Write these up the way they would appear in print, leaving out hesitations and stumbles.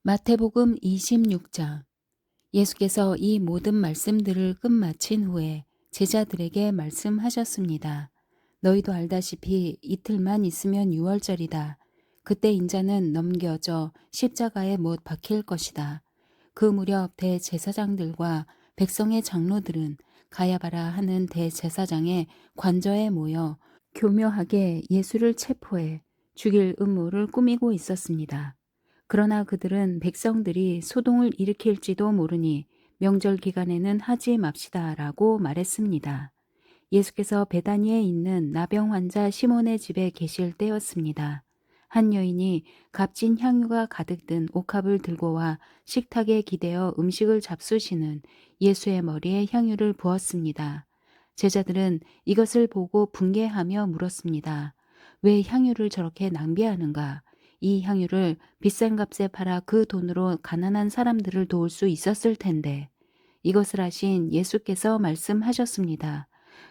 마태복음 26장. 예수께서 이 모든 말씀들을 끝마친 후에 제자들에게 말씀하셨습니다. 너희도 알다시피 이틀만 있으면 유월절이다. 그때 인자는 넘겨져 십자가에 못 박힐 것이다. 그 무렵 대제사장들과 백성의 장로들은 가야바라 하는 대제사장의 관저에 모여 교묘하게 예수를 체포해 죽일 음모를 꾸미고 있었습니다. 그러나 그들은 백성들이 소동을 일으킬지도 모르니 명절 기간에는 하지 맙시다라고 말했습니다. 예수께서 베다니에 있는 나병 환자 시몬의 집에 계실 때였습니다. 한 여인이 값진 향유가 가득 든 옥합을 들고 와 식탁에 기대어 음식을 잡수시는 예수의 머리에 향유를 부었습니다. 제자들은 이것을 보고 분개하며 물었습니다. 왜 향유를 저렇게 낭비하는가? 이 향유를 비싼 값에 팔아 그 돈으로 가난한 사람들을 도울 수 있었을 텐데. 이것을 하신 예수께서 말씀하셨습니다.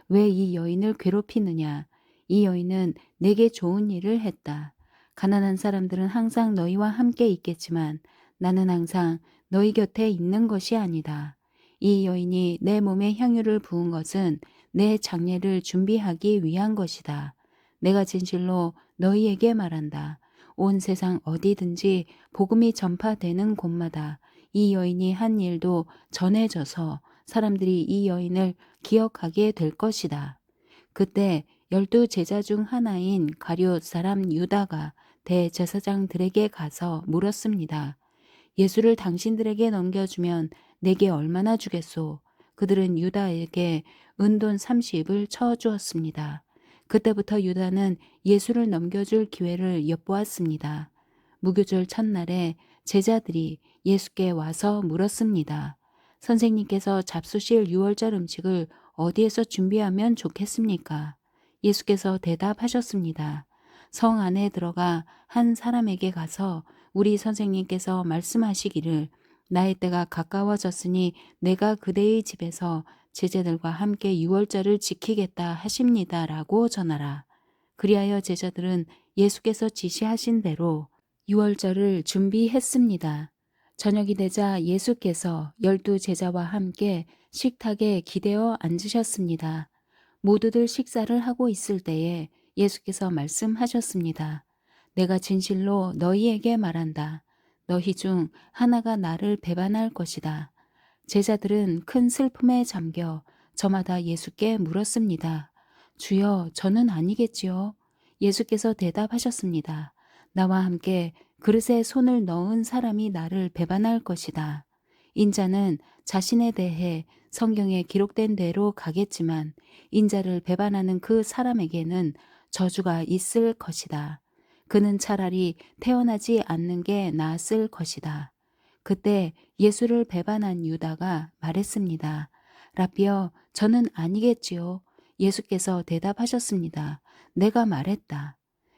왜 이 여인을 괴롭히느냐? 이 여인은 내게 좋은 일을 했다. 가난한 사람들은 항상 너희와 함께 있겠지만 나는 항상 너희 곁에 있는 것이 아니다. 이 여인이 내 몸에 향유를 부은 것은 내 장례를 준비하기 위한 것이다. 내가 진실로 너희에게 말한다. 온 세상 어디든지 복음이 전파되는 곳마다 이 여인이 한 일도 전해져서 사람들이 이 여인을 기억하게 될 것이다. 그때 12 제자 중 하나인 가룟 사람 유다가 대제사장들에게 가서 물었습니다. 예수를 당신들에게 넘겨주면 내게 얼마나 주겠소? 그들은 유다에게 은돈 30을 쳐 주었습니다. 그때부터 유다는 예수를 넘겨줄 기회를 엿보았습니다. 무교절 첫날에 제자들이 예수께 와서 물었습니다. 선생님께서 잡수실 유월절 음식을 어디에서 준비하면 좋겠습니까? 예수께서 대답하셨습니다. 성 안에 들어가 한 사람에게 가서 우리 선생님께서 말씀하시기를 나의 때가 가까워졌으니 내가 그대의 집에서 제자들과 함께 유월절을 지키겠다 하십니다라고 전하라. 그리하여 제자들은 예수께서 지시하신 대로 유월절을 준비했습니다. 저녁이 되자 예수께서 12 제자와 함께 식탁에 기대어 앉으셨습니다. 모두들 식사를 하고 있을 때에 예수께서 말씀하셨습니다. 내가 진실로 너희에게 말한다. 너희 중 하나가 나를 배반할 것이다. 제자들은 큰 슬픔에 잠겨 저마다 예수께 물었습니다. 주여, 저는 아니겠지요. 예수께서 대답하셨습니다. 나와 함께 그릇에 손을 넣은 사람이 나를 배반할 것이다. 인자는 자신에 대해 성경에 기록된 대로 가겠지만 인자를 배반하는 그 사람에게는 저주가 있을 것이다. 그는 차라리 태어나지 않는 게 나았을 것이다. 그때 예수를 배반한 유다가 말했습니다. 라비어, 저는 아니겠지요. 예수께서 대답하셨습니다. 내가 말했다.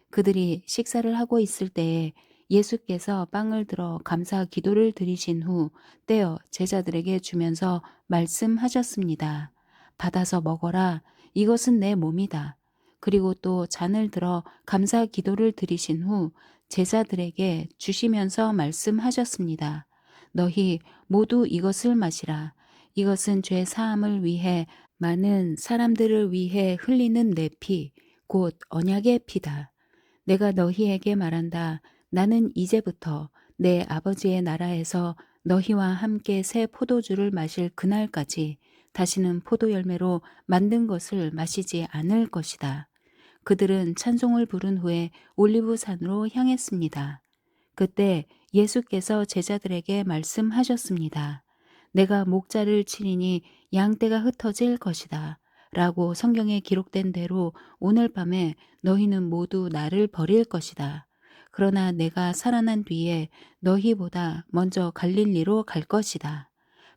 그들이 식사를 하고 있을 때에 예수께서 빵을 들어 감사 기도를 드리신 후 떼어 제자들에게 주면서 말씀하셨습니다. 받아서 먹어라. 이것은 내 몸이다. 그리고 또 잔을 들어 감사 기도를 드리신 후 제자들에게 주시면서 말씀하셨습니다. 너희 모두 이것을 마시라. 이것은 죄 사함을 위해 많은 사람들을 위해 흘리는 내 피, 곧 언약의 피다. 내가 너희에게 말한다. 나는 이제부터 내 아버지의 나라에서 너희와 함께 새 포도주를 마실 그날까지 다시는 포도 열매로 만든 것을 마시지 않을 것이다. 그들은 찬송을 부른 후에 올리브산으로 향했습니다. 그때 예수께서 제자들에게 말씀하셨습니다. 내가 목자를 치리니 양떼가 흩어질 것이다. 라고 성경에 기록된 대로 오늘 밤에 너희는 모두 나를 버릴 것이다. 그러나 내가 살아난 뒤에 너희보다 먼저 갈릴리로 갈 것이다.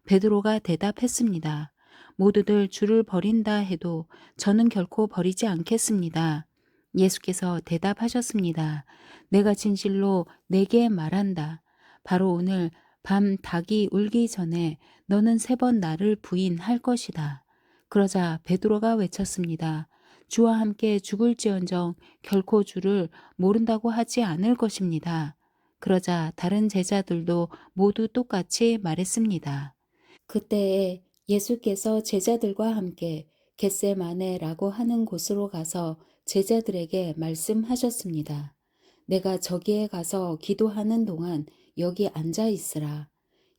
베드로가 대답했습니다. 모두들 주를 버린다 해도 저는 결코 버리지 않겠습니다. 예수께서 대답하셨습니다. 내가 진실로 내게 말한다. 바로 오늘 밤 닭이 울기 전에 너는 3번 나를 부인할 것이다. 그러자 베드로가 외쳤습니다. 주와 함께 죽을지언정 결코 주를 모른다고 하지 않을 것입니다. 그러자 다른 제자들도 모두 똑같이 말했습니다. 그때에 예수께서 제자들과 함께 겟세마네라고 하는 곳으로 가서 제자들에게 말씀하셨습니다. 내가 저기에 가서 기도하는 동안 여기 앉아 있으라.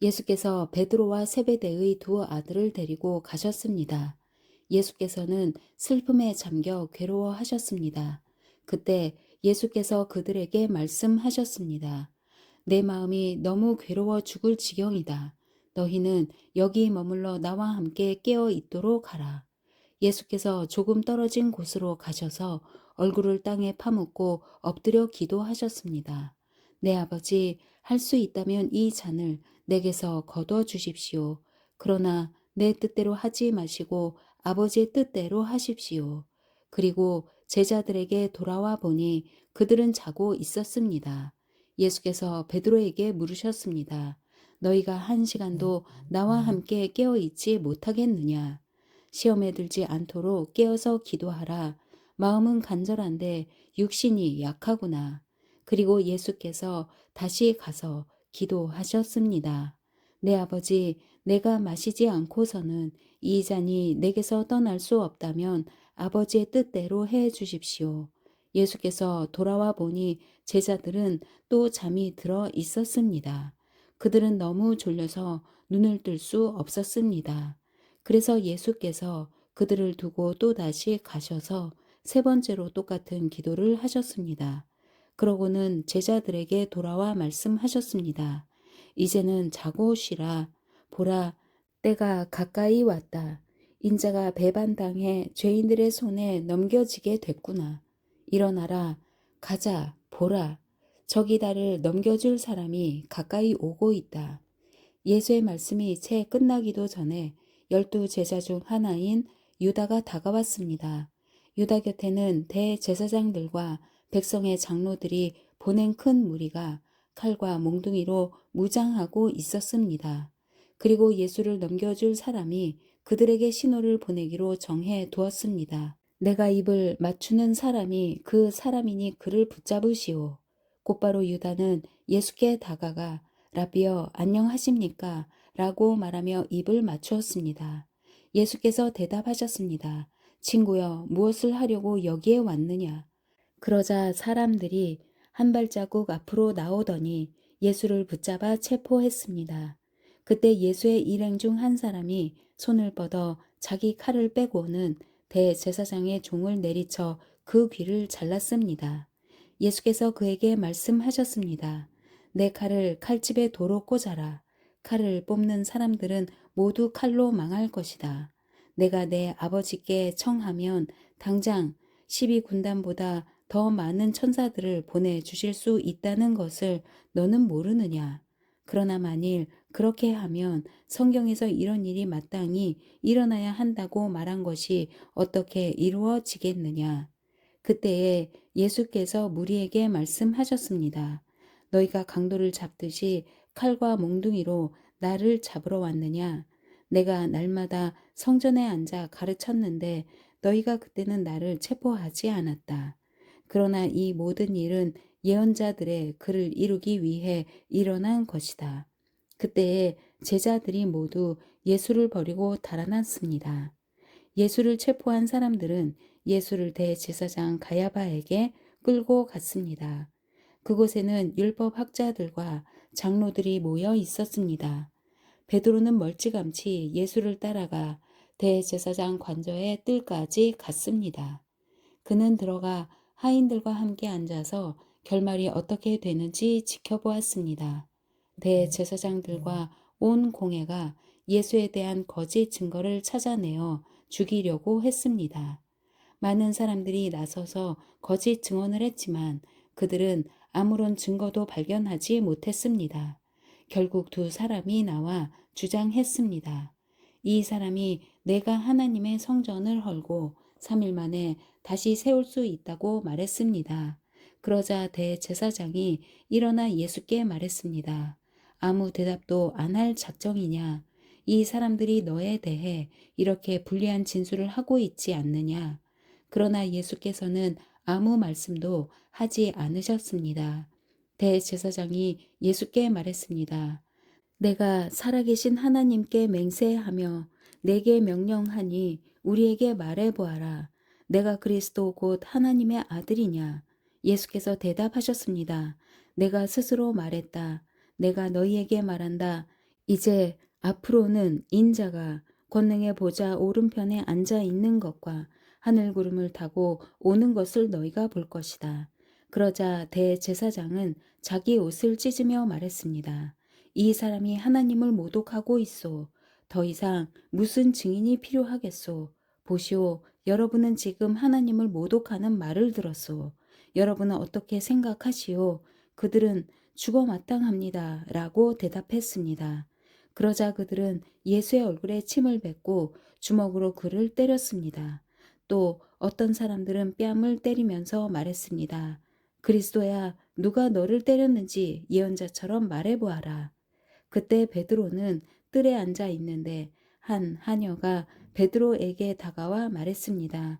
예수께서 베드로와 세베대의 두 아들을 데리고 가셨습니다. 예수께서는 슬픔에 잠겨 괴로워하셨습니다. 그때 예수께서 그들에게 말씀하셨습니다. 내 마음이 너무 괴로워 죽을 지경이다. 너희는 여기 머물러 나와 함께 깨어 있도록 하라. 예수께서 조금 떨어진 곳으로 가셔서 얼굴을 땅에 파묻고 엎드려 기도하셨습니다. 내 아버지, 할 수 있다면 이 잔을 내게서 거둬 주십시오. 그러나 내 뜻대로 하지 마시고 아버지의 뜻대로 하십시오. 그리고 제자들에게 돌아와 보니 그들은 자고 있었습니다. 예수께서 베드로에게 물으셨습니다. 너희가 한 시간도 나와 함께 깨어 있지 못하겠느냐? 시험에 들지 않도록 깨어서 기도하라. 마음은 간절한데 육신이 약하구나. 그리고 예수께서 다시 가서 기도하셨습니다. 내 아버지, 내가 마시지 않고서는 이 잔이 내게서 떠날 수 없다면 아버지의 뜻대로 해 주십시오. 예수께서 돌아와 보니 제자들은 또 잠이 들어 있었습니다. 그들은 너무 졸려서 눈을 뜰 수 없었습니다. 그래서 예수께서 그들을 두고 또다시 가셔서 세 번째로 똑같은 기도를 하셨습니다. 그러고는 제자들에게 돌아와 말씀하셨습니다. 이제는 자고 쉬라. 보라, 때가 가까이 왔다. 인자가 배반당해 죄인들의 손에 넘겨지게 됐구나. 일어나라. 가자. 보라. 저기 나를 넘겨줄 사람이 가까이 오고 있다. 예수의 말씀이 채 끝나기도 전에 12 제자 중 하나인 유다가 다가왔습니다. 유다 곁에는 대제사장들과 백성의 장로들이 보낸 큰 무리가 칼과 몽둥이로 무장하고 있었습니다. 그리고 예수를 넘겨줄 사람이 그들에게 신호를 보내기로 정해 두었습니다. 내가 입을 맞추는 사람이 그 사람이니 그를 붙잡으시오. 곧바로 유다는 예수께 다가가 라비어 안녕하십니까? 라고 말하며 입을 맞추었습니다. 예수께서 대답하셨습니다. 친구여, 무엇을 하려고 여기에 왔느냐? 그러자 사람들이 한 발자국 앞으로 나오더니 예수를 붙잡아 체포했습니다. 그때 예수의 일행 중 한 사람이 손을 뻗어 자기 칼을 빼고는 대제사장의 종을 내리쳐 그 귀를 잘랐습니다. 예수께서 그에게 말씀하셨습니다. 내 칼을 칼집에 도로 꽂아라. 칼을 뽑는 사람들은 모두 칼로 망할 것이다. 내가 내 아버지께 청하면 당장 12군단보다 더 많은 천사들을 보내주실 수 있다는 것을 너는 모르느냐. 그러나 만일 그렇게 하면 성경에서 이런 일이 마땅히 일어나야 한다고 말한 것이 어떻게 이루어지겠느냐. 그때에 예수께서 무리에게 말씀하셨습니다. 너희가 강도를 잡듯이 칼과 몽둥이로 나를 잡으러 왔느냐? 내가 날마다 성전에 앉아 가르쳤는데 너희가 그때는 나를 체포하지 않았다. 그러나 이 모든 일은 예언자들의 글을 이루기 위해 일어난 것이다. 그때에 제자들이 모두 예수를 버리고 달아났습니다. 예수를 체포한 사람들은 예수를 대제사장 가야바에게 끌고 갔습니다. 그곳에는 율법 학자들과 장로들이 모여 있었습니다. 베드로는 멀찌감치 예수를 따라가 대제사장 관저의 뜰까지 갔습니다. 그는 들어가 하인들과 함께 앉아서 결말이 어떻게 되는지 지켜보았습니다. 대제사장들과 온 공회가 예수에 대한 거짓 증거를 찾아내어 죽이려고 했습니다. 많은 사람들이 나서서 거짓 증언을 했지만 그들은 아무런 증거도 발견하지 못했습니다. 결국 두 사람이 나와 주장했습니다. 이 사람이 내가 하나님의 성전을 헐고 3일 만에 다시 세울 수 있다고 말했습니다. 그러자 대제사장이 일어나 예수께 말했습니다. 아무 대답도 안 할 작정이냐? 이 사람들이 너에 대해 이렇게 불리한 진술을 하고 있지 않느냐? 그러나 예수께서는 아무 말씀도 하지 않으셨습니다. 대제사장이 예수께 말했습니다. 내가 살아계신 하나님께 맹세하며 내게 명령하니 우리에게 말해보아라. 내가 그리스도 곧 하나님의 아들이냐? 예수께서 대답하셨습니다. 내가 스스로 말했다. 내가 너희에게 말한다. 이제 앞으로는 인자가 권능의 보좌 오른편에 앉아 있는 것과 하늘 구름을 타고 오는 것을 너희가 볼 것이다. 그러자 대제사장은 자기 옷을 찢으며 말했습니다. 이 사람이 하나님을 모독하고 있소. 더 이상 무슨 증인이 필요하겠소. 보시오, 여러분은 지금 하나님을 모독하는 말을 들었소. 여러분은 어떻게 생각하시오? 그들은 죽어 마땅합니다. 라고 대답했습니다. 그러자 그들은 예수의 얼굴에 침을 뱉고 주먹으로 그를 때렸습니다. 또 어떤 사람들은 뺨을 때리면서 말했습니다. 그리스도야, 누가 너를 때렸는지 예언자처럼 말해보아라. 그때 베드로는 뜰에 앉아 있는데 한 하녀가 베드로에게 다가와 말했습니다.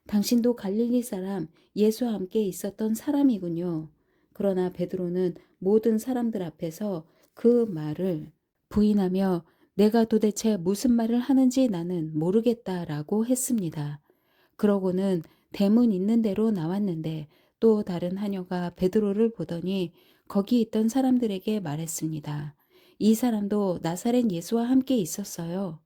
당신도 갈릴리 사람 예수와 함께 있었던 사람이군요. 그러나 베드로는 모든 사람들 앞에서 그 말을 부인하며 내가 도대체 무슨 말을 하는지 나는 모르겠다라고 했습니다. 그러고는 대문 있는 데로 나왔는데 또 다른 하녀가 베드로를 보더니 거기 있던 사람들에게 말했습니다. 이 사람도 나사렛 예수와 함께 있었어요.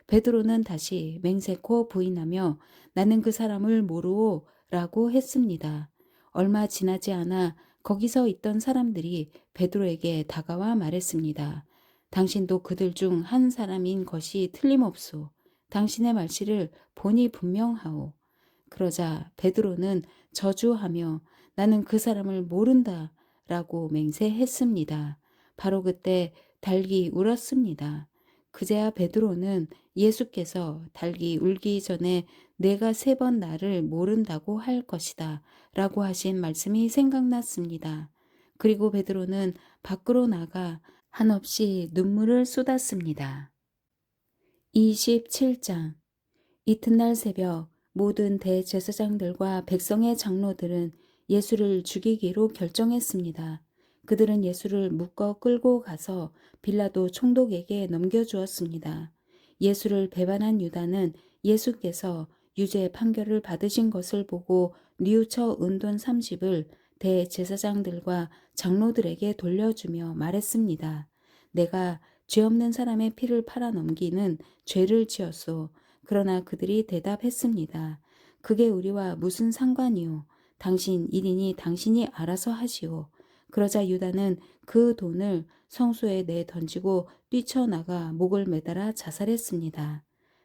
베드로는 다시 맹세코 부인하며 나는 그 사람을 모르오 라고 했습니다. 얼마 지나지 않아 거기서 있던 사람들이 베드로에게 다가와 말했습니다. 당신도 그들 중 한 사람인 것이 틀림없소. 당신의 말씨를 보니 분명하오. 그러자 베드로는 저주하며 나는 그 사람을 모른다 라고 맹세했습니다. 바로 그때 닭이 울었습니다. 그제야 베드로는 예수께서 닭이 울기 전에 내가 3번 나를 모른다고 할 것이다 라고 하신 말씀이 생각났습니다. 그리고 베드로는 밖으로 나가 한없이 눈물을 쏟았습니다. 27장 이튿날 새벽 모든 대제사장들과 백성의 장로들은 예수를 죽이기로 결정했습니다. 그들은 예수를 묶어 끌고 가서 빌라도 총독에게 넘겨주었습니다. 예수를 배반한 유다는 예수께서 유죄 판결을 받으신 것을 보고 뉘우쳐 은돈 30을 대제사장들과 장로들에게 돌려주며 말했습니다. 내가 죄 없는 사람의 피를 팔아 넘기는 죄를 지었소. 그러나 그들이 대답했습니다. 그게 우리와 무슨 상관이오. 당신 일이니 당신이 알아서 하시오. 그러자 유다는 그 돈을 성소에 내 던지고 뛰쳐나가 목을 매달아 자살했습니다.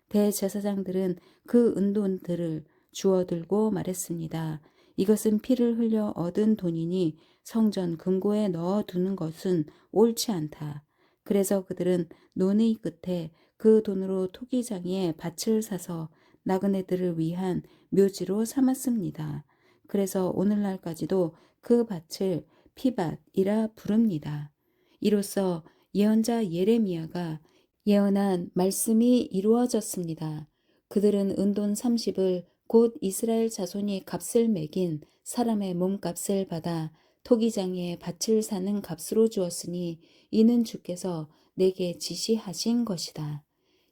대제사장들은 그 은돈들을 주워들고 말했습니다. 이것은 피를 흘려 얻은 돈이니 성전 금고에 넣어두는 것은 옳지 않다. 그래서 그들은 논의 끝에 그 돈으로 토기장에 밭을 사서 나그네들을 위한 묘지로 삼았습니다. 그래서 오늘날까지도 그 밭을 피밭이라 부릅니다. 이로써 예언자 예레미야가 예언한 말씀이 이루어졌습니다. 그들은 은돈 30을 곧 이스라엘 자손이 값을 매긴 사람의 몸값을 받아 토기장에 밭을 사는 값으로 주었으니 이는 주께서 내게 지시하신 것이다.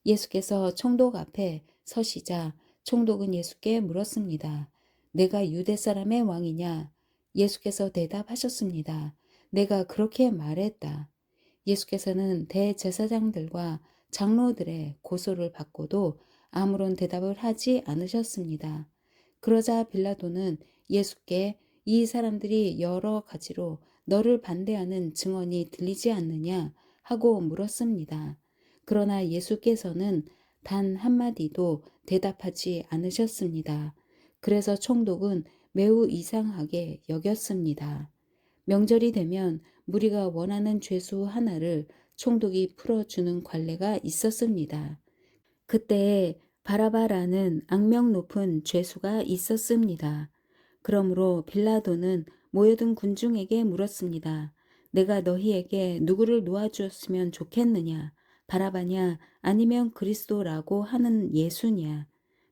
예수께서 총독 앞에 서시자 총독은 예수께 물었습니다. 내가 유대 사람의 왕이냐? 예수께서 대답하셨습니다. 내가 그렇게 말했다. 예수께서는 대제사장들과 장로들의 고소를 받고도 아무런 대답을 하지 않으셨습니다. 그러자 빌라도는 예수께 이 사람들이 여러 가지로 너를 반대하는 증언이 들리지 않느냐 하고 물었습니다. 그러나 예수께서는 단 한마디도 대답하지 않으셨습니다. 그래서 총독은 매우 이상하게 여겼습니다. 명절이 되면 무리가 원하는 죄수 하나를 총독이 풀어주는 관례가 있었습니다. 그때에 바라바라는 악명 높은 죄수가 있었습니다. 그러므로 빌라도는 모여든 군중에게 물었습니다. 내가 너희에게 누구를 놓아주었으면 좋겠느냐? 바라바냐 아니면 그리스도라고 하는 예수냐?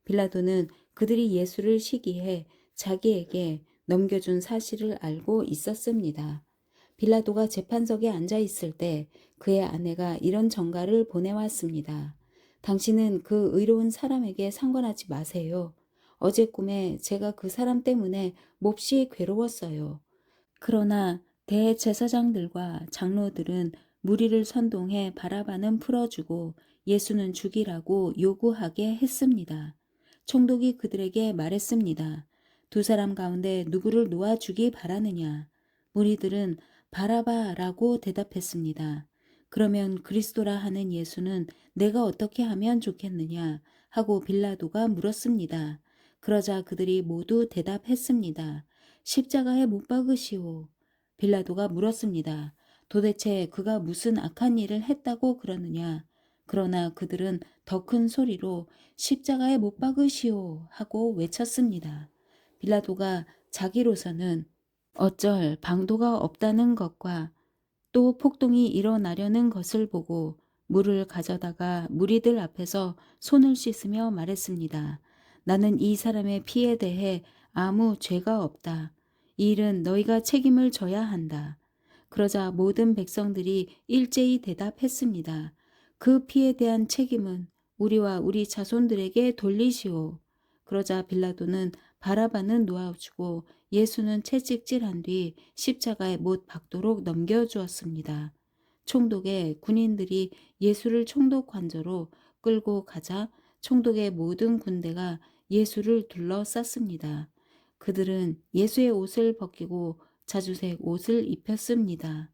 빌라도는 그들이 예수를 시기해 자기에게 넘겨준 사실을 알고 있었습니다. 빌라도가 재판석에 앉아 있을 때 그의 아내가 이런 전가를 보내왔습니다. 당신은 그 의로운 사람에게 상관하지 마세요. 어제 꿈에 제가 그 사람 때문에 몹시 괴로웠어요. 그러나 대제사장들과 장로들은 무리를 선동해 바라바는 풀어주고 예수는 죽이라고 요구하게 했습니다. 총독이 그들에게 말했습니다. 두 사람 가운데 누구를 놓아주기 바라느냐? 무리들은 바라바라고 대답했습니다. 그러면 그리스도라 하는 예수는 내가 어떻게 하면 좋겠느냐? 하고 빌라도가 물었습니다. 그러자 그들이 모두 대답했습니다. 십자가에 못 박으시오. 빌라도가 물었습니다. 도대체 그가 무슨 악한 일을 했다고 그러느냐? 그러나 그들은 더 큰 소리로 십자가에 못 박으시오 하고 외쳤습니다. 빌라도가 자기로서는 어쩔 방도가 없다는 것과 또 폭동이 일어나려는 것을 보고 물을 가져다가 무리들 앞에서 손을 씻으며 말했습니다. 나는 이 사람의 피에 대해 아무 죄가 없다. 이 일은 너희가 책임을 져야 한다. 그러자 모든 백성들이 일제히 대답했습니다. 그 피에 대한 책임은 우리와 우리 자손들에게 돌리시오. 그러자 빌라도는 바라바는 놓아주고 예수는 채찍질한 뒤 십자가에 못 박도록 넘겨주었습니다. 총독의 군인들이 예수를 총독 관저로 끌고 가자 총독의 모든 군대가 예수를 둘러쌌습니다. 그들은 예수의 옷을 벗기고 자주색 옷을 입혔습니다.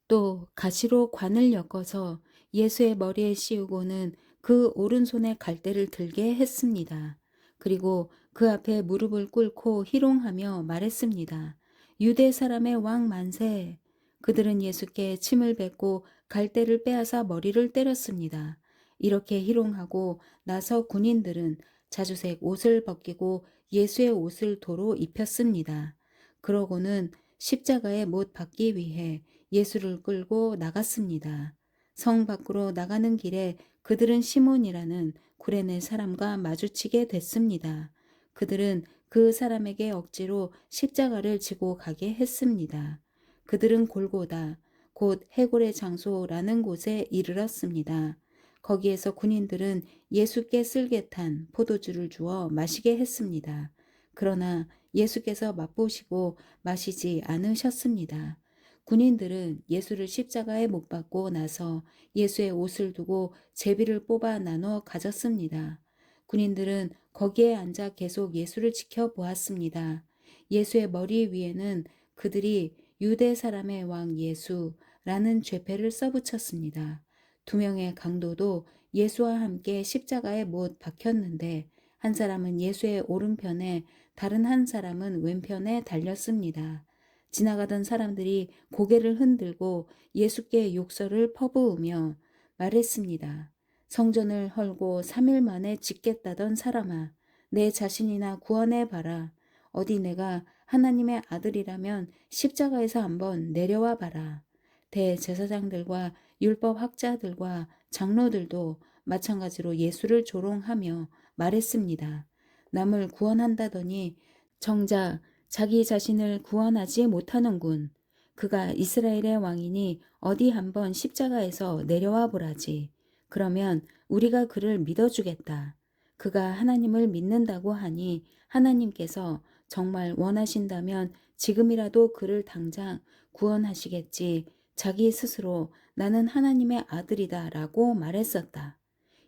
또 가시로 관을 엮어서 예수의 머리에 씌우고는 그 오른손에 갈대를 들게 했습니다. 그리고 그 앞에 무릎을 꿇고 희롱하며 말했습니다. 유대 사람의 왕 만세. 그들은 예수께 침을 뱉고 갈대를 빼앗아 머리를 때렸습니다. 이렇게 희롱하고 나서 군인들은 자주색 옷을 벗기고 예수의 옷을 도로 입혔습니다. 그러고는 십자가에 못 박기 위해 예수를 끌고 나갔습니다. 성 밖으로 나가는 길에 그들은 시몬이라는 구레네 사람과 마주치게 됐습니다. 그들은 그 사람에게 억지로 십자가를 지고 가게 했습니다. 그들은 골고다, 곧 해골의 장소라는 곳에 이르렀습니다. 거기에서 군인들은 예수께 쓸개 탄 포도주를 주어 마시게 했습니다. 그러나 예수께서 맛보시고 마시지 않으셨습니다. 군인들은 예수를 십자가에 못 박고 나서 예수의 옷을 두고 제비를 뽑아 나눠 가졌습니다. 군인들은 거기에 앉아 계속 예수를 지켜보았습니다. 예수의 머리 위에는 그들이 유대 사람의 왕 예수라는 죄패를 써붙였습니다. 두 명의 강도도 예수와 함께 십자가에 못 박혔는데 한 사람은 예수의 오른편에 다른 한 사람은 왼편에 달렸습니다. 지나가던 사람들이 고개를 흔들고 예수께 욕설을 퍼부으며 말했습니다. 성전을 헐고 3일 만에 짓겠다던 사람아, 내 자신이나 구원해 봐라. 어디 내가 하나님의 아들이라면 십자가에서 한번 내려와 봐라. 대제사장들과 율법학자들과 장로들도 마찬가지로 예수를 조롱하며 말했습니다. 남을 구원한다더니 정작 자기 자신을 구원하지 못하는군. 그가 이스라엘의 왕이니 어디 한번 십자가에서 내려와 보라지. 그러면 우리가 그를 믿어주겠다. 그가 하나님을 믿는다고 하니 하나님께서 정말 원하신다면 지금이라도 그를 당장 구원하시겠지. 자기 스스로 나는 하나님의 아들이다 라고 말했었다.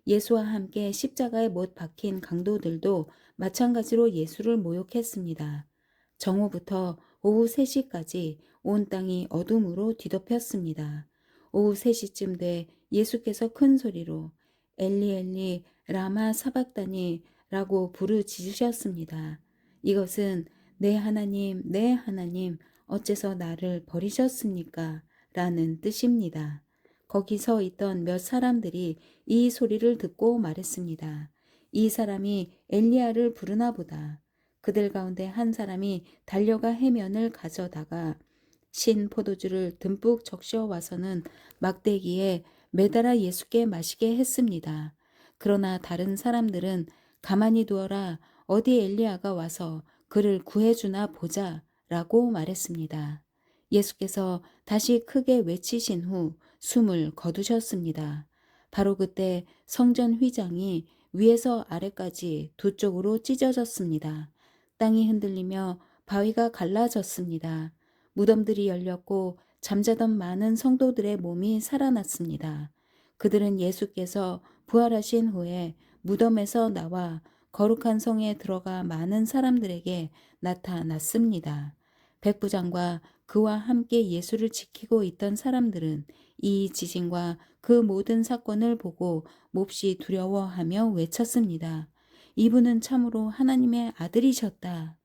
예수와 함께 십자가에 못 박힌 강도들도 마찬가지로 예수를 모욕했습니다. 정오부터 오후 3시까지 온 땅이 어둠으로 뒤덮였습니다. 오후 3시쯤 돼 예수께서 큰 소리로 엘리 엘리 라마 사박다니 라고 부르짖으셨습니다. 이것은 내 하나님 어째서 나를 버리셨습니까? 라는 뜻입니다. 거기 서 있던 몇 사람들이 이 소리를 듣고 말했습니다. 이 사람이 엘리야를 부르나 보다. 그들 가운데 한 사람이 달려가 해면을 가져다가 신 포도주를 듬뿍 적셔 와서는 막대기에 매달아 예수께 마시게 했습니다. 그러나 다른 사람들은 가만히 두어라, 어디 엘리야가 와서 그를 구해주나 보자 라고 말했습니다. 예수께서 다시 크게 외치신 후 숨을 거두셨습니다. 바로 그때 성전 휘장이 위에서 아래까지 두 쪽으로 찢어졌습니다. 땅이 흔들리며 바위가 갈라졌습니다. 무덤들이 열렸고 잠자던 많은 성도들의 몸이 살아났습니다. 그들은 예수께서 부활하신 후에 무덤에서 나와 거룩한 성에 들어가 많은 사람들에게 나타났습니다. 백부장과 그와 함께 예수를 지키고 있던 사람들은 이 지진과 그 모든 사건을 보고 몹시 두려워하며 외쳤습니다. 이분은 참으로 하나님의 아들이셨다.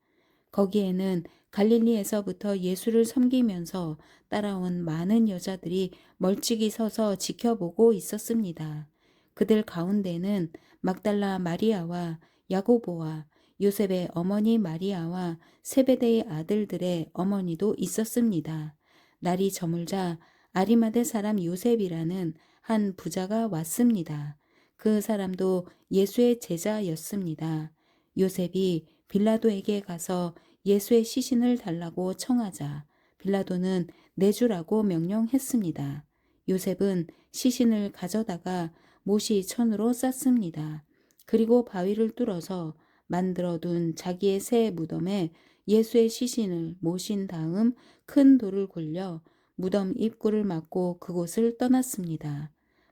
거기에는 갈릴리에서부터 예수를 섬기면서 따라온 많은 여자들이 멀찍이 서서 지켜보고 있었습니다. 그들 가운데는 막달라 마리아와 야고보와 요셉의 어머니 마리아와 세베대의 아들들의 어머니도 있었습니다. 날이 저물자 아리마대 사람 요셉이라는 한 부자가 왔습니다. 그 사람도 예수의 제자였습니다. 요셉이 빌라도에게 가서 예수의 시신을 달라고 청하자 빌라도는 내주라고 명령했습니다. 요셉은 시신을 가져다가 못이 천으로 쌌습니다. 그리고 바위를 뚫어서 만들어둔 자기의 새 무덤에 예수의 시신을 모신 다음 큰 돌을 굴려 무덤 입구를 막고 그곳을 떠났습니다.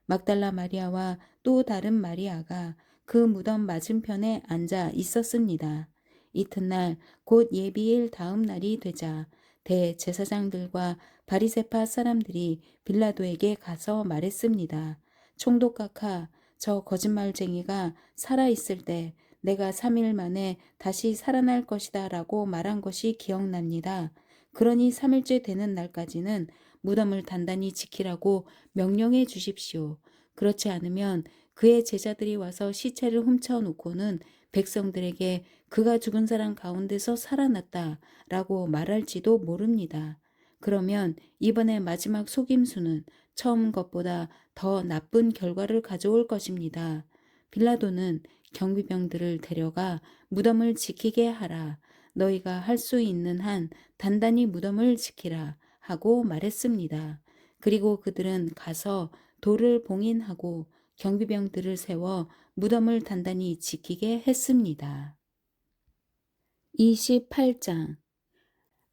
막달라 마리아와 또 다른 마리아가 그 무덤 맞은편에 앉아 있었습니다. 이튿날 곧 예비일 다음 날이 되자 대제사장들과 바리새파 사람들이 빌라도에게 가서 말했습니다. 총독각하, 저 거짓말쟁이가 살아있을 때 내가 3일 만에 다시 살아날 것이다 라고 말한 것이 기억납니다. 그러니 3일째 되는 날까지는 무덤을 단단히 지키라고 명령해 주십시오. 그렇지 않으면 그의 제자들이 와서 시체를 훔쳐놓고는 백성들에게 그가 죽은 사람 가운데서 살아났다 라고 말할지도 모릅니다. 그러면 이번에 마지막 속임수는 처음 것보다 더 나쁜 결과를 가져올 것입니다. 빌라도는 경비병들을 데려가 무덤을 지키게 하라. 너희가 할 수 있는 한 단단히 무덤을 지키라 하고 말했습니다. 그리고 그들은 가서 돌을 봉인하고 경비병들을 세워 무덤을 단단히 지키게 했습니다. 28장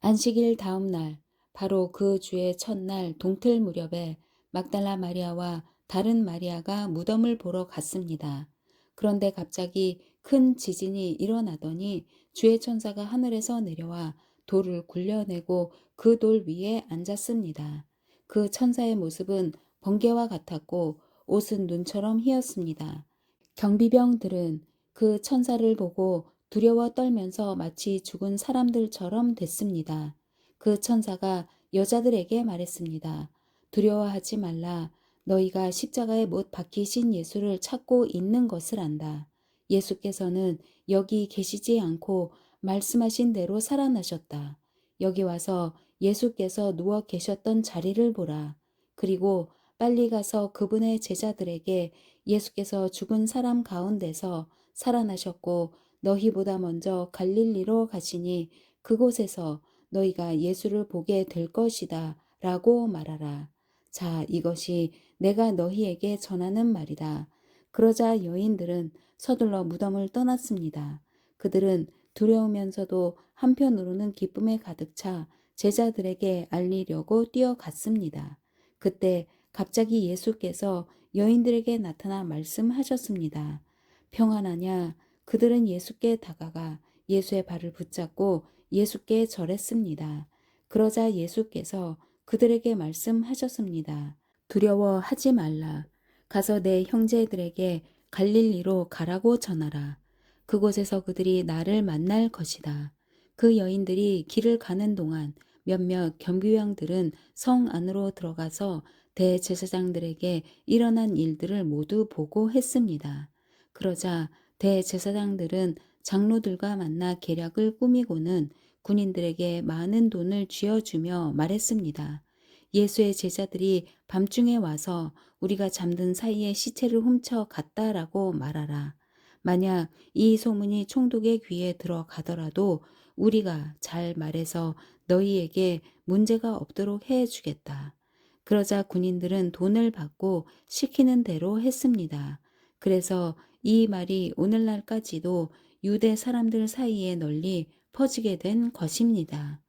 안식일 다음 날 바로 그 주의 첫날 동틀 무렵에 막달라 마리아와 다른 마리아가 무덤을 보러 갔습니다. 그런데 갑자기 큰 지진이 일어나더니 주의 천사가 하늘에서 내려와 돌을 굴려내고 그 돌 위에 앉았습니다. 그 천사의 모습은 번개와 같았고 옷은 눈처럼 희었습니다. 경비병들은 그 천사를 보고 두려워 떨면서 마치 죽은 사람들처럼 됐습니다. 그 천사가 여자들에게 말했습니다. 두려워하지 말라. 너희가 십자가에 못 박히신 예수를 찾고 있는 것을 안다. 예수께서는 여기 계시지 않고 말씀하신 대로 살아나셨다. 여기 와서 예수께서 누워 계셨던 자리를 보라. 그리고 빨리 가서 그분의 제자들에게 예수께서 죽은 사람 가운데서 살아나셨고 너희보다 먼저 갈릴리로 가시니 그곳에서 너희가 예수를 보게 될 것이다 라고 말하라. 자, 이것이 내가 너희에게 전하는 말이다. 그러자 여인들은 서둘러 무덤을 떠났습니다. 그들은 두려우면서도 한편으로는 기쁨에 가득 차 제자들에게 알리려고 뛰어갔습니다. 그때 갑자기 예수께서 여인들에게 나타나 말씀하셨습니다. 평안하냐? 그들은 예수께 다가가 예수의 발을 붙잡고 예수께 절했습니다. 그러자 예수께서 그들에게 말씀하셨습니다. 두려워하지 말라. 가서 내 형제들에게 갈릴리로 가라고 전하라. 그곳에서 그들이 나를 만날 것이다. 그 여인들이 길을 가는 동안 몇몇 경비병들은 성 안으로 들어가서 대제사장들에게 일어난 일들을 모두 보고했습니다. 그러자 대제사장들은 장로들과 만나 계략을 꾸미고는 군인들에게 많은 돈을 쥐어주며 말했습니다. 예수의 제자들이 밤중에 와서 우리가 잠든 사이에 시체를 훔쳐 갔다라고 말하라. 만약 이 소문이 총독의 귀에 들어가더라도 우리가 잘 말해서 너희에게 문제가 없도록 해주겠다. 그러자 군인들은 돈을 받고 시키는 대로 했습니다. 그래서 이 말이 오늘날까지도 유대 사람들 사이에 널리 퍼지게 된 것입니다.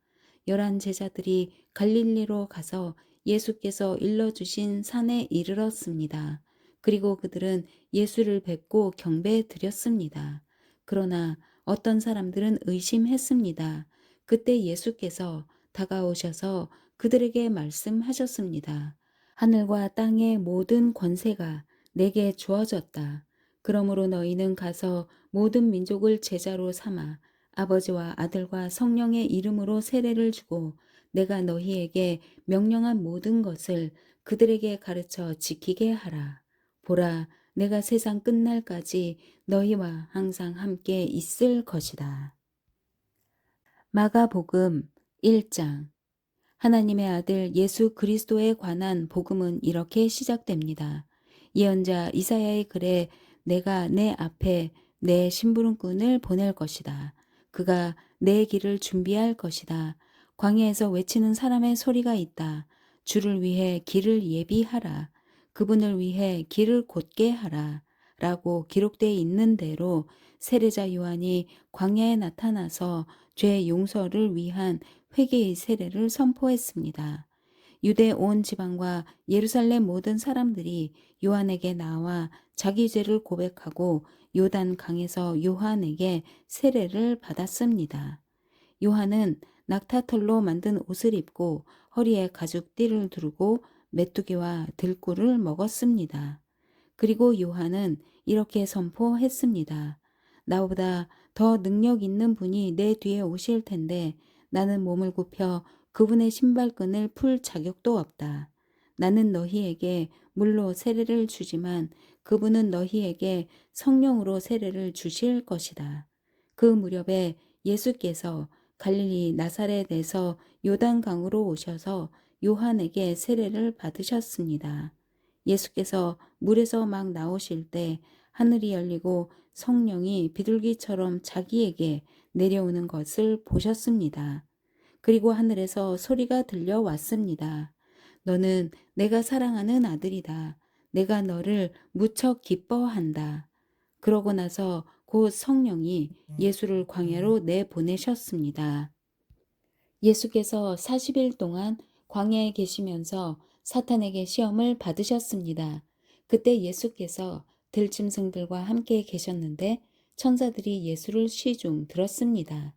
11 제자들이 갈릴리로 가서 예수께서 일러주신 산에 이르렀습니다. 그리고 그들은 예수를 뵙고 경배드렸습니다. 그러나 어떤 사람들은 의심했습니다. 그때 예수께서 다가오셔서 그들에게 말씀하셨습니다. 하늘과 땅의 모든 권세가 내게 주어졌다. 그러므로 너희는 가서 모든 민족을 제자로 삼아 아버지와 아들과 성령의 이름으로 세례를 주고 내가 너희에게 명령한 모든 것을 그들에게 가르쳐 지키게 하라. 보라, 내가 세상 끝날까지 너희와 항상 함께 있을 것이다. 마가복음 1장. 하나님의 아들 예수 그리스도에 관한 복음은 이렇게 시작됩니다. 예언자 이사야의 글에 내가 내 앞에 내 심부름꾼을 보낼 것이다. 그가 내 길을 준비할 것이다. 광야에서 외치는 사람의 소리가 있다. 주를 위해 길을 예비하라. 그분을 위해 길을 곧게 하라. 라고 기록되어 있는 대로 세례자 요한이 광야에 나타나서 죄 용서를 위한 회개의 세례를 선포했습니다. 유대 온 지방과 예루살렘 모든 사람들이 요한에게 나와 자기 죄를 고백하고 요단 강에서 요한에게 세례를 받았습니다. 요한은 낙타털로 만든 옷을 입고 허리에 가죽띠를 두르고 메뚜기와 들꿀을 먹었습니다. 그리고 요한은 이렇게 선포했습니다. 나보다 더 능력 있는 분이 내 뒤에 오실 텐데 나는 몸을 굽혀 그분의 신발끈을 풀 자격도 없다. 나는 너희에게 물로 세례를 주지만 그분은 너희에게 성령으로 세례를 주실 것이다. 그 무렵에 예수께서 갈릴리 나사렛에서 요단강으로 오셔서 요한에게 세례를 받으셨습니다. 예수께서 물에서 막 나오실 때 하늘이 열리고 성령이 비둘기처럼 자기에게 내려오는 것을 보셨습니다. 그리고 하늘에서 소리가 들려왔습니다. 너는 내가 사랑하는 아들이다. 내가 너를 무척 기뻐한다. 그러고 나서 곧 성령이 예수를 광야로 내보내셨습니다. 예수께서 40일 동안 광야에 계시면서 사탄에게 시험을 받으셨습니다. 그때 예수께서 들짐승들과 함께 계셨는데 천사들이 예수를 시중 들었습니다.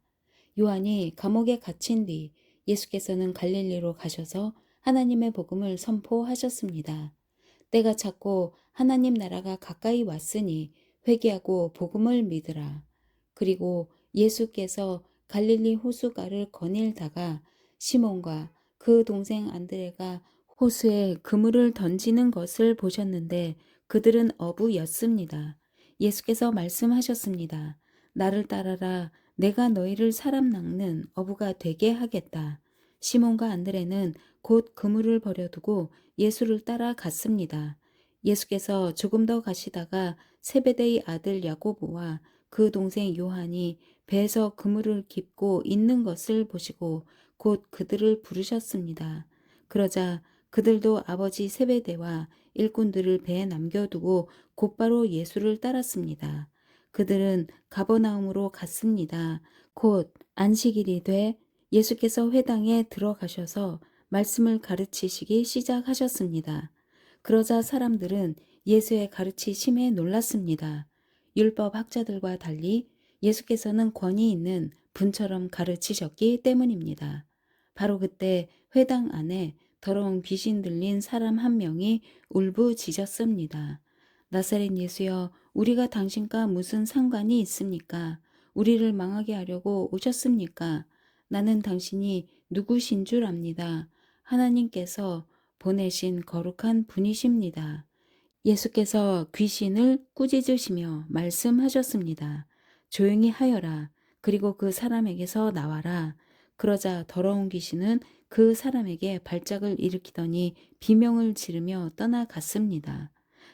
요한이 감옥에 갇힌 뒤 예수께서는 갈릴리로 가셔서 하나님의 복음을 선포하셨습니다. 때가 찼고 하나님 나라가 가까이 왔으니 회개하고 복음을 믿으라. 그리고 예수께서 갈릴리 호수가를 거닐다가 시몬과 그 동생 안드레가 호수에 그물을 던지는 것을 보셨는데 그들은 어부였습니다. 예수께서 말씀하셨습니다. 나를 따라라. 내가 너희를 사람 낚는 어부가 되게 하겠다. 시몬과 안드레는 곧 그물을 버려두고 예수를 따라갔습니다. 예수께서 조금 더 가시다가 세베대의 아들 야고보와 그 동생 요한이 배에서 그물을 깁고 있는 것을 보시고 곧 그들을 부르셨습니다. 그러자 그들도 아버지 세베대와 일꾼들을 배에 남겨두고 곧바로 예수를 따랐습니다. 그들은 가버나움으로 갔습니다. 곧 안식일이 돼 예수께서 회당에 들어가셔서 말씀을 가르치시기 시작하셨습니다. 그러자 사람들은 예수의 가르치심에 놀랐습니다. 율법 학자들과 달리 예수께서는 권위 있는 분처럼 가르치셨기 때문입니다. 바로 그때 회당 안에 더러운 귀신 들린 사람 한 명이 울부짖었습니다. 나사렛 예수여, 우리가 당신과 무슨 상관이 있습니까? 우리를 망하게 하려고 오셨습니까? 나는 당신이 누구신 줄 압니다. 하나님께서 보내신 거룩한 분이십니다. 예수께서 귀신을 꾸짖으시며 말씀하셨습니다. 조용히 하여라. 그리고 그 사람에게서 나와라. 그러자 더러운 귀신은 그 사람에게 발작을 일으키더니 비명을 지르며 떠나갔습니다.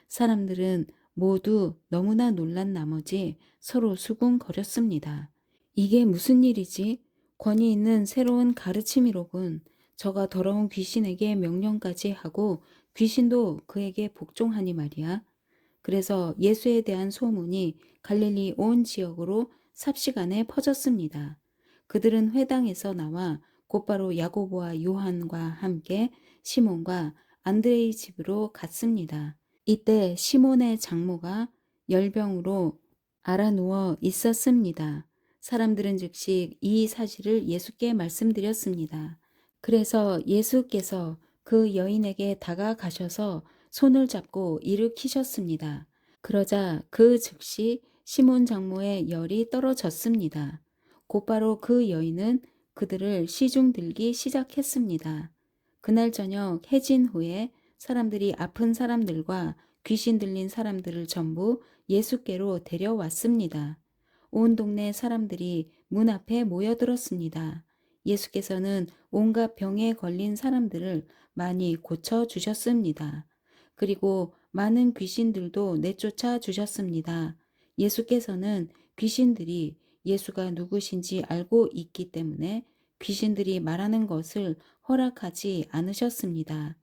사람들은 모두 너무나 놀란 나머지 서로 수군거렸습니다. 이게 무슨 일이지? 권위 있는 새로운 가르침이로군. 저가 더러운 귀신에게 명령까지 하고 귀신도 그에게 복종하니 말이야. 그래서 예수에 대한 소문이 갈릴리 온 지역으로 삽시간에 퍼졌습니다. 그들은 회당에서 나와 곧바로 야고보와 요한과 함께 시몬과 안드레의 집으로 갔습니다. 이때 시몬의 장모가 열병으로 알아누워 있었습니다. 사람들은 즉시 이 사실을 예수께 말씀드렸습니다. 그래서 예수께서 그 여인에게 다가가셔서 손을 잡고 일으키셨습니다. 그러자 그 즉시 시몬 장모의 열이 떨어졌습니다. 곧바로 그 여인은 그들을 시중 들기 시작했습니다. 그날 저녁 해진 후에 사람들이 아픈 사람들과 귀신 들린 사람들을 전부 예수께로 데려왔습니다. 온 동네 사람들이 문 앞에 모여들었습니다. 예수께서는 온갖 병에 걸린 사람들을 많이 고쳐 주셨습니다. 그리고 많은 귀신들도 내쫓아 주셨습니다. 예수께서는 귀신들이 예수가 누구신지 알고 있기 때문에 귀신들이 말하는 것을 허락하지 않으셨습니다.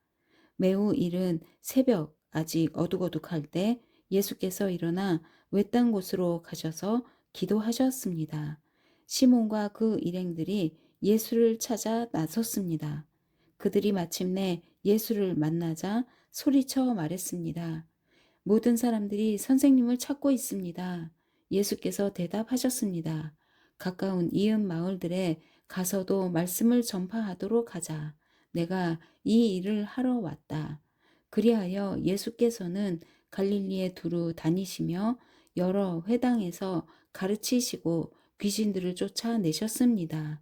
매우 이른 새벽 아직 어둑어둑할 때 예수께서 일어나 외딴 곳으로 가셔서 기도하셨습니다. 시몬과 그 일행들이 예수를 찾아 나섰습니다. 그들이 마침내 예수를 만나자 소리쳐 말했습니다. 모든 사람들이 선생님을 찾고 있습니다. 예수께서 대답하셨습니다. 가까운 이웃 마을들에 가서도 말씀을 전파하도록 하자. 내가 이 일을 하러 왔다. 그리하여 예수께서는 갈릴리에 두루 다니시며 여러 회당에서 가르치시고 귀신들을 쫓아내셨습니다.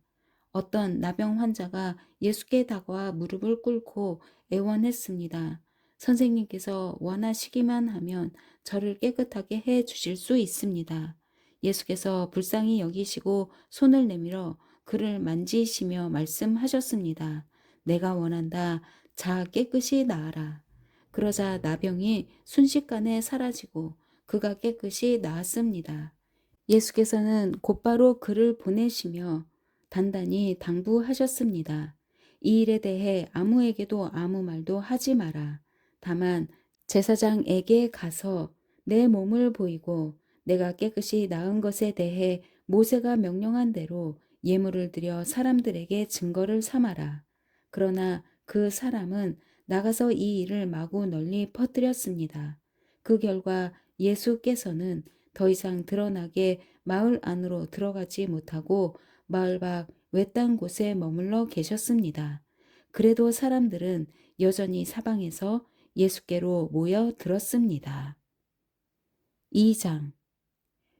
어떤 나병 환자가 예수께 다가와 무릎을 꿇고 애원했습니다. 선생님께서 원하시기만 하면 저를 깨끗하게 해 주실 수 있습니다. 예수께서 불쌍히 여기시고 손을 내밀어 그를 만지시며 말씀하셨습니다. 내가 원한다. 자, 깨끗이 나아라. 그러자 나병이 순식간에 사라지고 그가 깨끗이 나았습니다. 예수께서는 곧바로 그를 보내시며 단단히 당부하셨습니다. 이 일에 대해 아무에게도 아무 말도 하지 마라. 다만 제사장에게 가서 내 몸을 보이고 내가 깨끗이 나은 것에 대해 모세가 명령한 대로 예물을 드려 사람들에게 증거를 삼아라. 그러나 그 사람은 나가서 이 일을 마구 널리 퍼뜨렸습니다. 그 결과 예수께서는 더 이상 드러나게 마을 안으로 들어가지 못하고 마을 밖 외딴 곳에 머물러 계셨습니다. 그래도 사람들은 여전히 사방에서 예수께로 모여 들었습니다. 2장.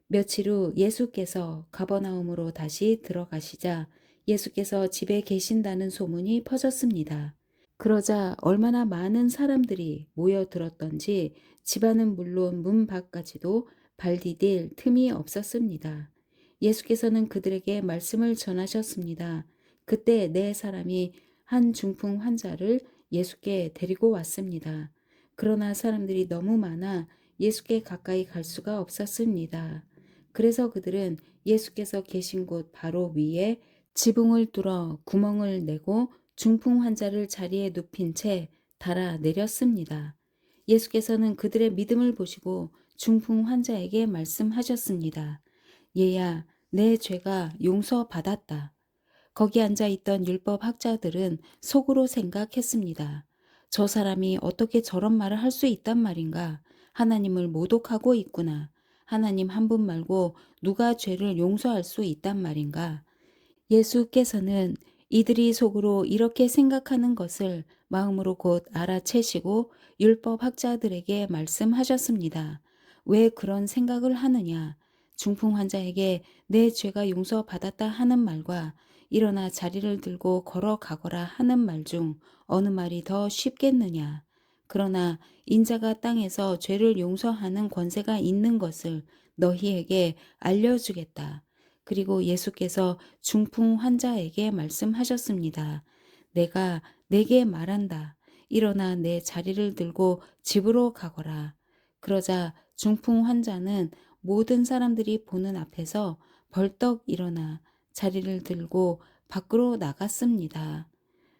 며칠 후 예수께서 가버나움으로 다시 들어가시자 예수께서 집에 계신다는 소문이 퍼졌습니다. 그러자 얼마나 많은 사람들이 모여들었던지 집안은 물론 문 밖까지도 발 디딜 틈이 없었습니다. 예수께서는 그들에게 말씀을 전하셨습니다. 그때 네 사람이 한 중풍 환자를 예수께 데리고 왔습니다. 그러나 사람들이 너무 많아 예수께 가까이 갈 수가 없었습니다. 그래서 그들은 예수께서 계신 곳 바로 위에 지붕을 뚫어 구멍을 내고 중풍 환자를 자리에 눕힌 채 달아 내렸습니다. 예수께서는 그들의 믿음을 보시고 중풍 환자에게 말씀하셨습니다. 얘야, 내 죄가 용서받았다. 거기 앉아 있던 율법 학자들은 속으로 생각했습니다. 저 사람이 어떻게 저런 말을 할 수 있단 말인가? 하나님을 모독하고 있구나. 하나님 한 분 말고 누가 죄를 용서할 수 있단 말인가? 예수께서는 이들이 속으로 이렇게 생각하는 것을 마음으로 곧 알아채시고 율법 학자들에게 말씀하셨습니다. 왜 그런 생각을 하느냐? 중풍 환자에게 내 죄가 용서받았다 하는 말과 일어나 자리를 들고 걸어가거라 하는 말 중 어느 말이 더 쉽겠느냐? 그러나 인자가 땅에서 죄를 용서하는 권세가 있는 것을 너희에게 알려주겠다. 그리고 예수께서 중풍 환자에게 말씀하셨습니다. 내가 내게 말한다. 일어나 내 자리를 들고 집으로 가거라. 그러자 중풍 환자는 모든 사람들이 보는 앞에서 벌떡 일어나 자리를 들고 밖으로 나갔습니다.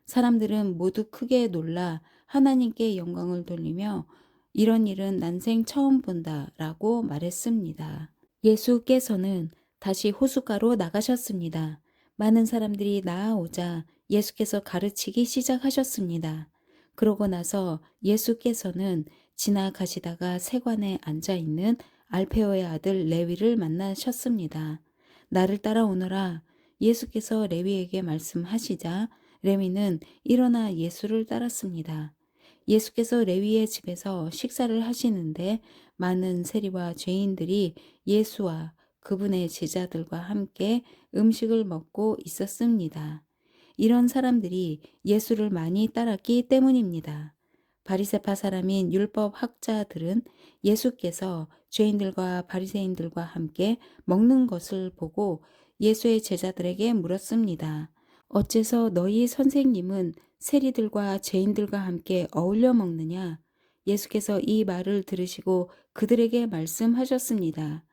사람들은 모두 크게 놀라 하나님께 영광을 돌리며 이런 일은 난생 처음 본다라고 말했습니다. 예수께서는 다시 호숫가로 나가셨습니다. 많은 사람들이 나아오자 예수께서 가르치기 시작하셨습니다. 그러고 나서 예수께서는 지나가시다가 세관에 앉아 있는 알페오의 아들 레위를 만나셨습니다. 나를 따라오너라. 예수께서 레위에게 말씀하시자 레위는 일어나 예수를 따랐습니다. 예수께서 레위의 집에서 식사를 하시는데 많은 세리와 죄인들이 예수와 그분의 제자들과 함께 음식을 먹고 있었습니다. 이런 사람들이 예수를 많이 따랐기 때문입니다. 바리새파 사람인 율법 학자들은 예수께서 죄인들과 바리새인들과 함께 먹는 것을 보고 예수의 제자들에게 물었습니다. 어째서 너희 선생님은 세리들과 죄인들과 함께 어울려 먹느냐? 예수께서 이 말을 들으시고 그들에게 말씀하셨습니다.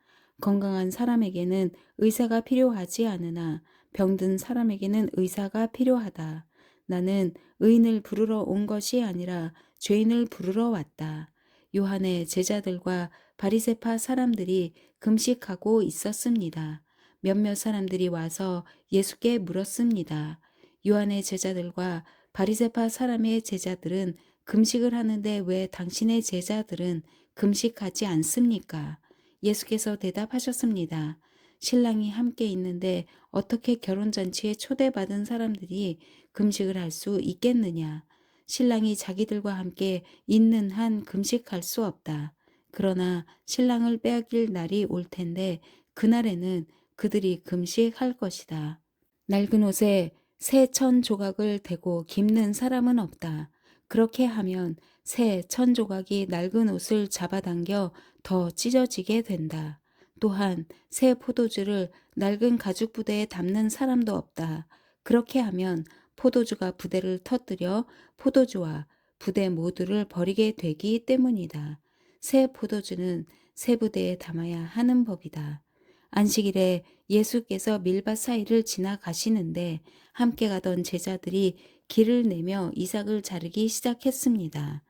건강한 사람에게는 의사가 필요하지 않으나 병든 사람에게는 의사가 필요하다. 나는 의인을 부르러 온 것이 아니라 죄인을 부르러 왔다. 요한의 제자들과 바리새파 사람들이 금식하고 있었습니다. 몇몇 사람들이 와서 예수께 물었습니다. 요한의 제자들과 바리새파 사람의 제자들은 금식을 하는데 왜 당신의 제자들은 금식하지 않습니까? 예수께서 대답하셨습니다. 신랑이 함께 있는데 어떻게 결혼잔치에 초대받은 사람들이 금식을 할 수 있겠느냐? 신랑이 자기들과 함께 있는 한 금식할 수 없다. 그러나 신랑을 빼앗길 날이 올 텐데 그날에는 그들이 금식할 것이다. 낡은 옷에 새 천 조각을 대고 깁는 사람은 없다. 그렇게 하면 새 천 조각이 낡은 옷을 잡아당겨 더 찢어지게 된다. 또한 새 포도주를 낡은 가죽 부대에 담는 사람도 없다. 그렇게 하면 포도주가 부대를 터뜨려 포도주와 부대 모두를 버리게 되기 때문이다. 새 포도주는 새 부대에 담아야 하는 법이다. 안식일에 예수께서 밀밭 사이를 지나가시는데 함께 가던 제자들이 길을 내며 이삭을 자르기 시작했습니다.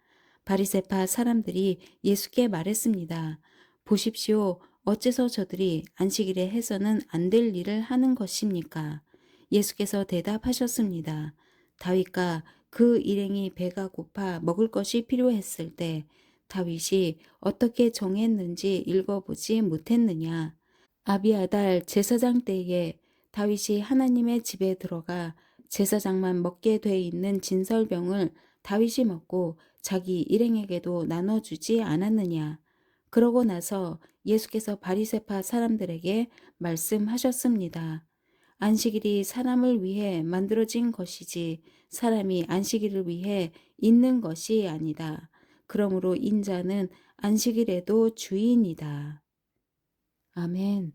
바리새파 사람들이 예수께 말했습니다. 보십시오. 어째서 저들이 안식일에 해서는 안 될 일을 하는 것입니까? 예수께서 대답하셨습니다. 다윗과 그 일행이 배가 고파 먹을 것이 필요했을 때 다윗이 어떻게 정했는지 읽어보지 못했느냐? 아비아달 제사장 때에 다윗이 하나님의 집에 들어가 제사장만 먹게 돼 있는 진설병을 다윗이 먹고 자기 일행에게도 나눠주지 않았느냐. 그러고 나서 예수께서 바리새파 사람들에게 말씀하셨습니다. 안식일이 사람을 위해 만들어진 것이지 사람이 안식일을 위해 있는 것이 아니다. 그러므로 인자는 안식일에도 주인이다. 아멘.